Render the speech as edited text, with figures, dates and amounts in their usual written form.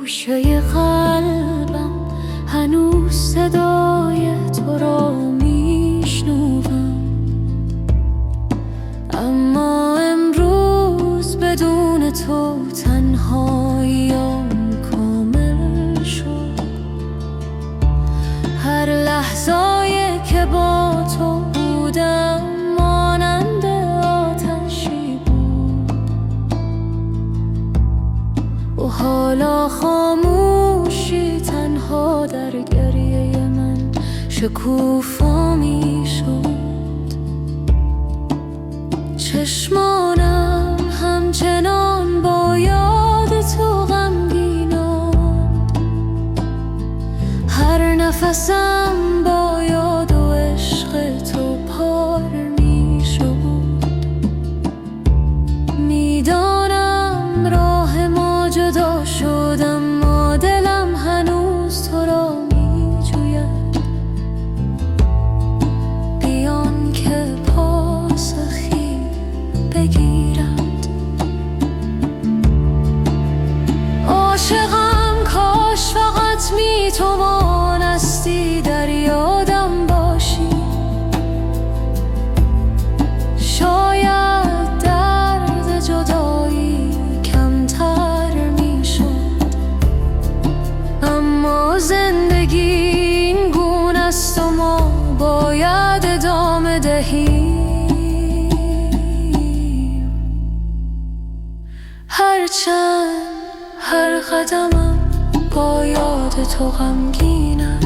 گوشه قلبم هنوز صدای تو را میشنوم، اما امروز بدون تو تنهاییم کامل شد. هر لحظه‌ای که با تو بودم مانند آتشی بود و حالا خاموشی تنها در گریه من شکوفا می شد. چشمانم همچنان با یاد تو غمگینم، هر نفسم با یاد و عشق تو پار می شد. میدانم راه ما جدا شد، اما دلم هنوز تو را می جوید، بیان که پاسخی بگیرد. عاشقم کاش فقط می توانستی در یادم باشی، شاید درد جدایی کمتر می شد، اما زندگی این گونه است و ما باید ادامه دهیم. هرچند هر قدمم با یاد تو غمگینم،